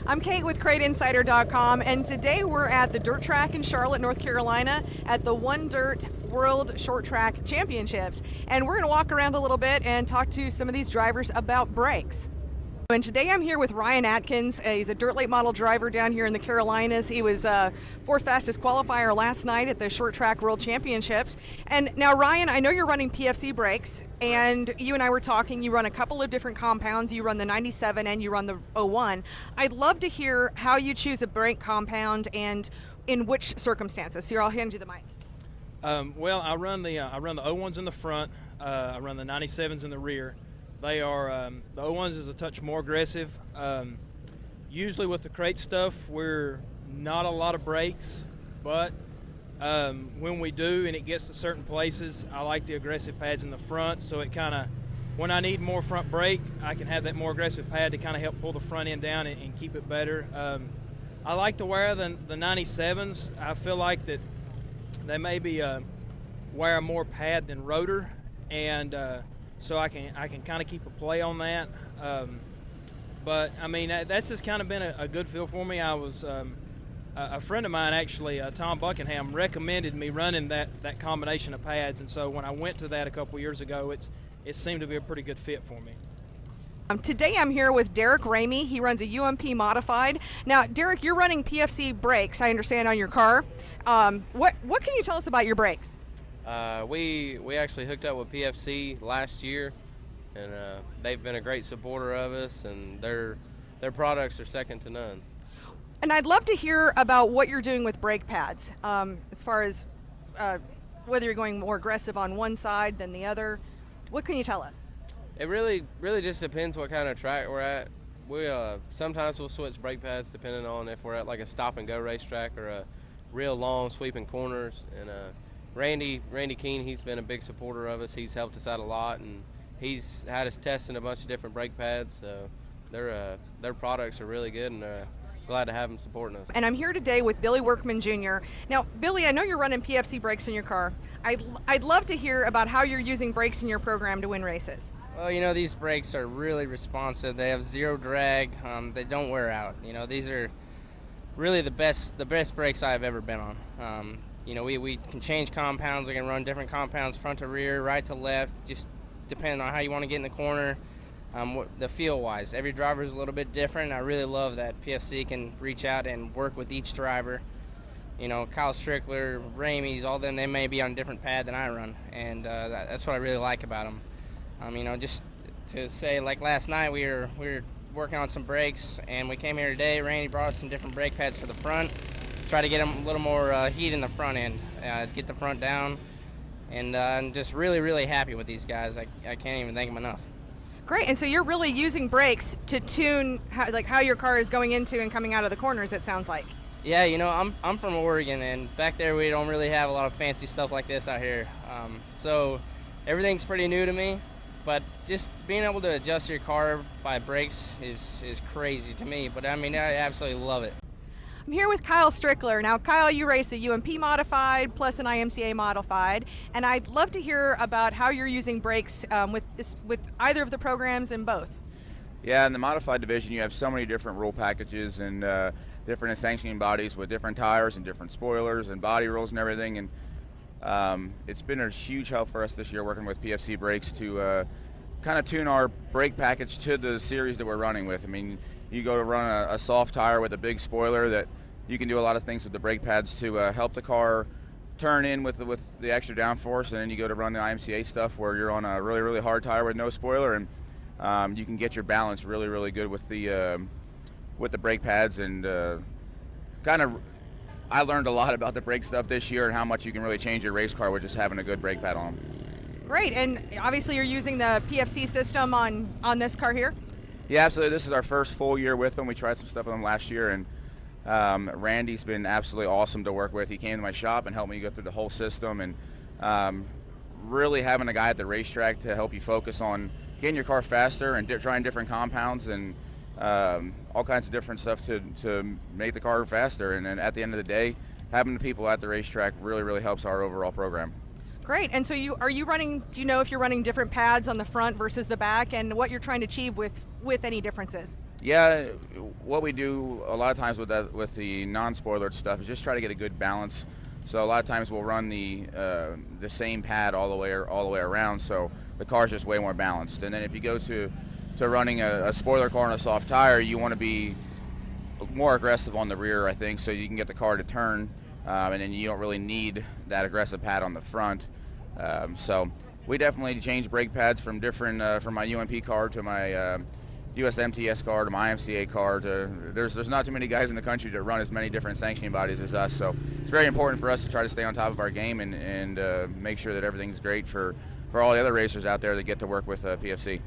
I'm Kate with CrateInsider.com, and today we're at the dirt track in Charlotte, North Carolina at the One Dirt World Short Track Championships. And we're going to walk around a little bit and talk to some of these drivers about brakes. And today I'm here with Ryan Atkins. He's a dirt late model driver down here in the Carolinas. He was fourth fastest qualifier last night at the Short Track World Championships. And now, Ryan, I know you're running PFC Brakes, and you and I were talking. You run a couple of different compounds. You run the 97 and you run the 01. I'd love to hear how you choose a brake compound and in which circumstances. So here, I'll hand you the mic. Well, I run the 01s in the front. I run the 97s in the rear. They are, the 01s is a touch more aggressive. Usually with the crate stuff, we're not a lot of brakes, but when we do and it gets to certain places, I like the aggressive pads in the front, so it kind of, when I need more front brake, I can have that more aggressive pad to kind of help pull the front end down and keep it better. I like to wear the 97s. I feel like that they maybe wear more pad than rotor, and so I can kind of keep a play on that. But I mean, that's just kind of been a good feel for me. I was a friend of mine, actually, Tom Buckingham, recommended me running that combination of pads, and so when I went to that a couple years ago, it seemed to be a pretty good fit for me. Today I'm here with Ramey. He runs a UMP modified. Now, Derek, you're running PFC brakes, I understand, on your car. What can you tell us about your brakes? We actually hooked up with PFC last year, and they've been a great supporter of us, and their products are second to none. And I'd love to hear about what you're doing with brake pads, as far as whether you're going more aggressive on one side than the other. What can you tell us? It really just depends what kind of track we're at. We sometimes we'll switch brake pads depending on if we're at like a stop and go racetrack or a real long sweeping corners. And Randy Keene, he's been a big supporter of us. He's helped us out a lot, and he's had us testing a bunch of different brake pads. So their products are really good, and glad to have them supporting us. And I'm here today with Billy Workman Jr. Now, Billy, I know you're running PFC brakes in your car. I'd love to hear about how you're using brakes in your program to win races. Well, you know, these brakes are really responsive. They have zero drag. They don't wear out. You know, these are really the best brakes I've ever been on. You know, we can change compounds. We can run different compounds, front to rear, right to left, just depending on how you want to get in the corner. The feel-wise, every driver is a little bit different. I really love that PFC can reach out and work with each driver. You know, Kyle Strickler, Ramey's, all them, they may be on a different pad than I run, and that's what I really like about them. You know, just to say, like last night, we were working on some brakes, and we came here today. Randy brought us some different brake pads for the front. Try to get them a little more heat in the front end, get the front down, and I'm just really happy with these guys. I can't even thank them enough. Great, and so you're really using brakes to tune how your car is going into and coming out of the corners, it sounds like. Yeah, you know, I'm from Oregon, and back there we don't really have a lot of fancy stuff like this out here. So everything's pretty new to me, but just being able to adjust your car by brakes is crazy to me. But I mean, I absolutely love it. I'm here with Kyle Strickler. Now, Kyle, you race a UMP modified plus an IMCA modified, and I'd love to hear about how you're using brakes with either of the programs and both. Yeah, in the modified division, you have so many different rule packages and different sanctioning bodies with different tires and different spoilers and body rules and everything. And it's been a huge help for us this year working with PFC Brakes to kind of tune our brake package to the series that we're running with. I mean, you go to run a soft tire with a big spoiler, that you can do a lot of things with the brake pads to help the car turn in with the extra downforce, and then you go to run the IMCA stuff where you're on a really hard tire with no spoiler, and you can get your balance really good with the brake pads. And I learned a lot about the brake stuff this year and how much you can really change your race car with just having a good brake pad on them. Great, and obviously you're using the PFC system on this car here? Yeah, absolutely. This is our first full year with them. We tried some stuff with them last year, and Randy's been absolutely awesome to work with. He came to my shop and helped me go through the whole system, and really having a guy at the racetrack to help you focus on getting your car faster and trying different compounds and all kinds of different stuff to make the car faster. And then at the end of the day, having the people at the racetrack really helps our overall program. Great. And so do you know if you're running different pads on the front versus the back, and what you're trying to achieve with any differences? Yeah, what we do a lot of times with the non-spoiler stuff is just try to get a good balance. So a lot of times we'll run the same pad all the way around, so the car's just way more balanced. And then if you go to running a spoiler car on a soft tire, you want to be more aggressive on the rear, I think, so you can get the car to turn, and then you don't really need that aggressive pad on the front. So we definitely change brake pads from different from my UMP car to my USMTS car to my IMCA car. There's not too many guys in the country that run as many different sanctioning bodies as us, so it's very important for us to try to stay on top of our game and make sure that everything's great for all the other racers out there that get to work with PFC.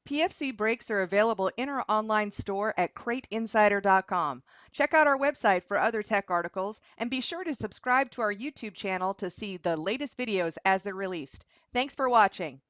PFC brakes are available in our online store at CrateInsider.com. Check out our website for other tech articles, and be sure to subscribe to our YouTube channel to see the latest videos as they're released. Thanks for watching.